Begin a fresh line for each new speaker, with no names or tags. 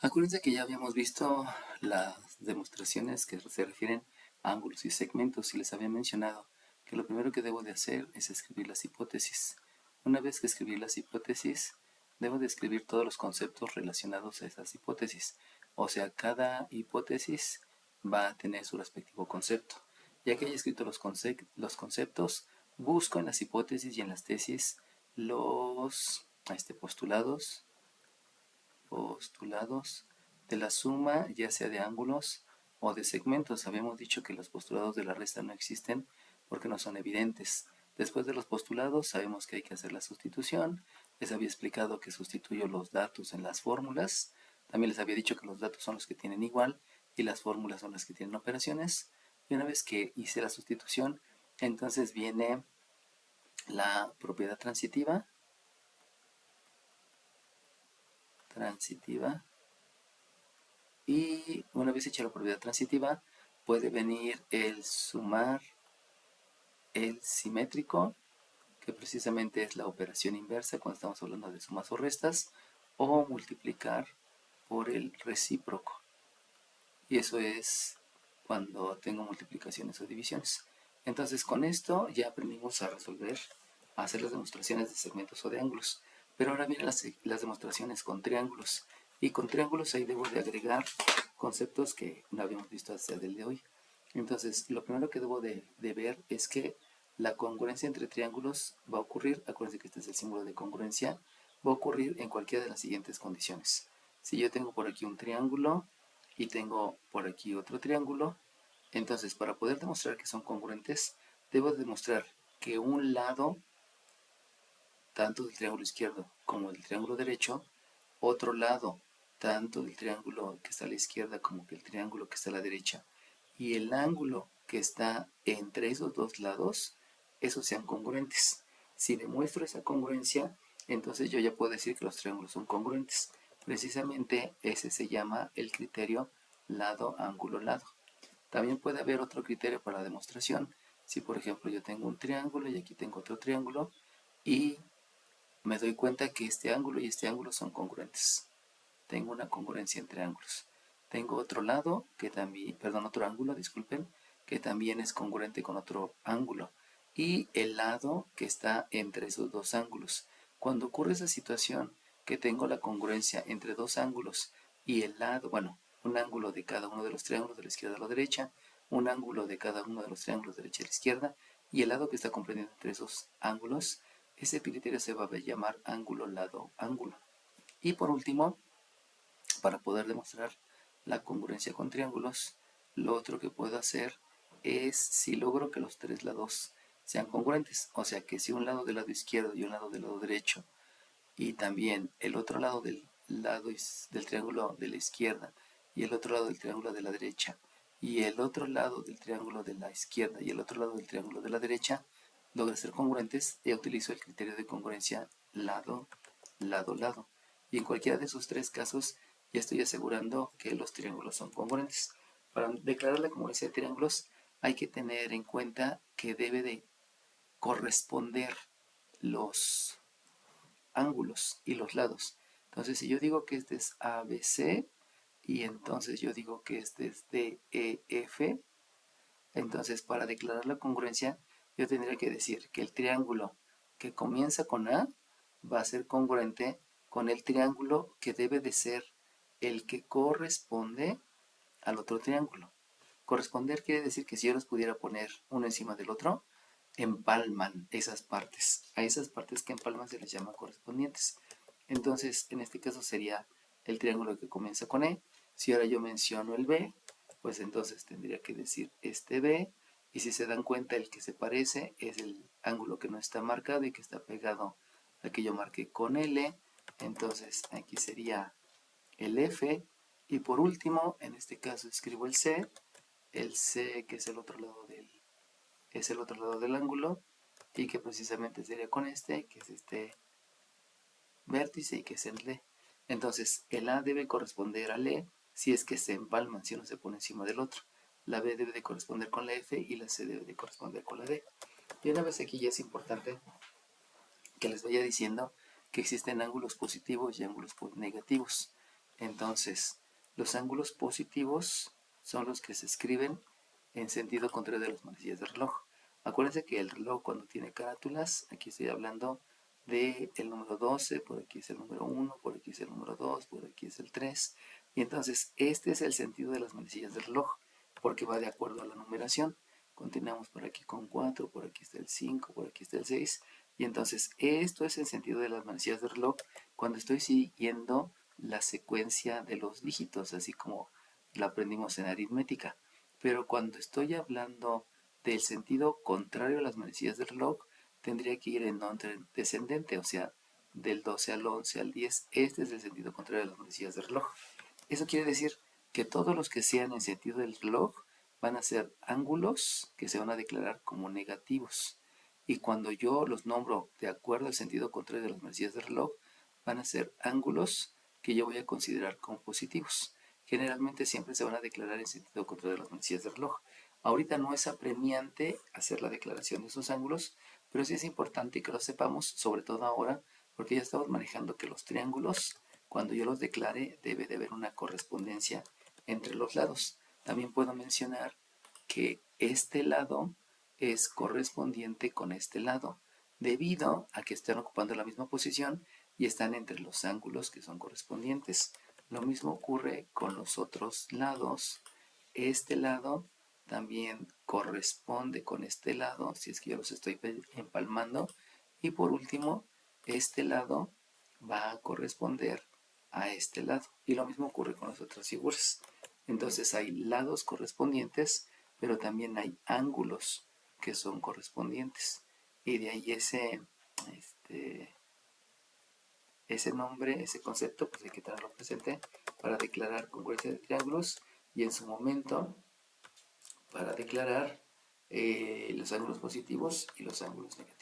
Acuérdense que ya habíamos visto las demostraciones que se refieren a ángulos y segmentos y les había mencionado que lo primero que debo de hacer es escribir las hipótesis. Una vez que escribí las hipótesis, debo de escribir todos los conceptos relacionados a esas hipótesis. O sea, cada hipótesis va a tener su respectivo concepto. Ya que haya escrito los conceptos, busco en las hipótesis y en las tesis los postulados de la suma, ya sea de ángulos o de segmentos. Habíamos dicho que los postulados de la resta no existen porque no son evidentes. Después de los postulados sabemos que hay que hacer la sustitución. Les había explicado que sustituyo los datos en las fórmulas. También les había dicho que los datos son los que tienen igual y las fórmulas son las que tienen operaciones. Y una vez que hice la sustitución, entonces viene la propiedad transitiva, y una vez hecha la propiedad transitiva puede venir el sumar el simétrico, que precisamente es la operación inversa cuando estamos hablando de sumas o restas, o multiplicar por el recíproco, y eso es cuando tengo multiplicaciones o divisiones. Entonces con esto ya aprendimos a resolver, a hacer las demostraciones de segmentos o de ángulos. Pero ahora vienen las demostraciones con triángulos. Y con triángulos ahí debo de agregar conceptos que no habíamos visto hasta el de hoy. Entonces lo primero que debo de ver es que la congruencia entre triángulos va a ocurrir, acuérdense que este es el símbolo de congruencia, va a ocurrir en cualquiera de las siguientes condiciones. Si yo tengo por aquí un triángulo y tengo por aquí otro triángulo, entonces para poder demostrar que son congruentes, debo demostrar que un lado, tanto del triángulo izquierdo como del triángulo derecho, otro lado, tanto del triángulo que está a la izquierda como del triángulo que está a la derecha, y el ángulo que está entre esos dos lados, esos sean congruentes. Si demuestro esa congruencia, entonces yo ya puedo decir que los triángulos son congruentes. Precisamente ese se llama el criterio lado, ángulo, lado. También puede haber otro criterio para la demostración. Si por ejemplo yo tengo un triángulo y aquí tengo otro triángulo y me doy cuenta que este ángulo y este ángulo son congruentes. Tengo una congruencia entre ángulos. Tengo otro lado que también, perdón, otro ángulo, disculpen, que también es congruente con otro ángulo. Y el lado que está entre esos dos ángulos. Cuando ocurre esa situación que tengo la congruencia entre dos ángulos y el lado, bueno, un ángulo de cada uno de los triángulos de la izquierda a la derecha, un ángulo de cada uno de los triángulos de la derecha a la izquierda, y el lado que está comprendido entre esos ángulos, ese criterio se va a llamar ángulo, lado, ángulo. Y por último, para poder demostrar la congruencia con triángulos, lo otro que puedo hacer es si logro que los tres lados sean congruentes, o sea que si un lado del lado izquierdo y un lado del lado derecho, y también el otro lado del triángulo de la izquierda y el otro lado del triángulo de la derecha, y el otro lado del triángulo de la izquierda y el otro lado del triángulo de la derecha, logra ser congruentes, ya utilizo el criterio de congruencia lado, lado, lado. Y en cualquiera de esos tres casos ya estoy asegurando que los triángulos son congruentes. Para declarar la congruencia de triángulos hay que tener en cuenta que debe de corresponder los ángulos y los lados. Entonces, si yo digo que este es ABC y entonces yo digo que este es DEF, entonces para declarar la congruencia yo tendría que decir que el triángulo que comienza con A va a ser congruente con el triángulo que debe de ser el que corresponde al otro triángulo. Corresponder quiere decir que si yo los pudiera poner uno encima del otro, empalman esas partes. A esas partes que empalman se les llama correspondientes. Entonces, en este caso sería el triángulo que comienza con E. Si ahora yo menciono el B, pues entonces tendría que decir este B. Y si se dan cuenta, el que se parece es el ángulo que no está marcado y que está pegado al que yo marqué con L. Entonces, aquí sería el F. Y por último, en este caso escribo el C que es el otro lado del ángulo, y que precisamente sería con este, que es este vértice y que es el D. Entonces, el A debe corresponder al E si es que se empalman, si uno se pone encima del otro. La B debe de corresponder con la F y la C debe de corresponder con la D. Y una vez aquí ya es importante que les vaya diciendo que existen ángulos positivos y ángulos negativos. Entonces, los ángulos positivos son los que se escriben en sentido contrario de las manecillas del reloj. Acuérdense que el reloj cuando tiene carátulas, aquí estoy hablando del número 12, por aquí es el número 1, por aquí es el número 2, por aquí es el 3. Y entonces este es el sentido de las manecillas del reloj, porque va de acuerdo a la numeración. Continuamos por aquí con 4, por aquí está el 5, por aquí está el 6. Y entonces esto es el sentido de las manecillas del reloj cuando estoy siguiendo la secuencia de los dígitos, así como la aprendimos en aritmética. Pero cuando estoy hablando del sentido contrario a las manecillas del reloj, tendría que ir en orden descendente, o sea, del 12 al 11 al 10. Este es el sentido contrario a las manecillas del reloj. Eso quiere decir que todos los que sean en sentido del reloj van a ser ángulos que se van a declarar como negativos. Y cuando yo los nombro de acuerdo al sentido contrario de las manecillas del reloj, van a ser ángulos que yo voy a considerar como positivos. Generalmente siempre se van a declarar en sentido contrario de las manecillas del reloj. Ahorita no es apremiante hacer la declaración de esos ángulos, pero sí es importante que lo sepamos, sobre todo ahora, porque ya estamos manejando que los triángulos, cuando yo los declare, debe de haber una correspondencia entre los lados. También puedo mencionar que este lado es correspondiente con este lado, debido a que están ocupando la misma posición y están entre los ángulos que son correspondientes. Lo mismo ocurre con los otros lados. Este lado también corresponde con este lado, si es que yo los estoy empalmando. Y por último, este lado va a corresponder a este lado. Y lo mismo ocurre con las otras figuras. Entonces hay lados correspondientes, pero también hay ángulos que son correspondientes. Y de ahí ese nombre, ese concepto, pues hay que tenerlo presente para declarar congruencia de triángulos y en su momento para declarar los ángulos positivos y los ángulos negativos.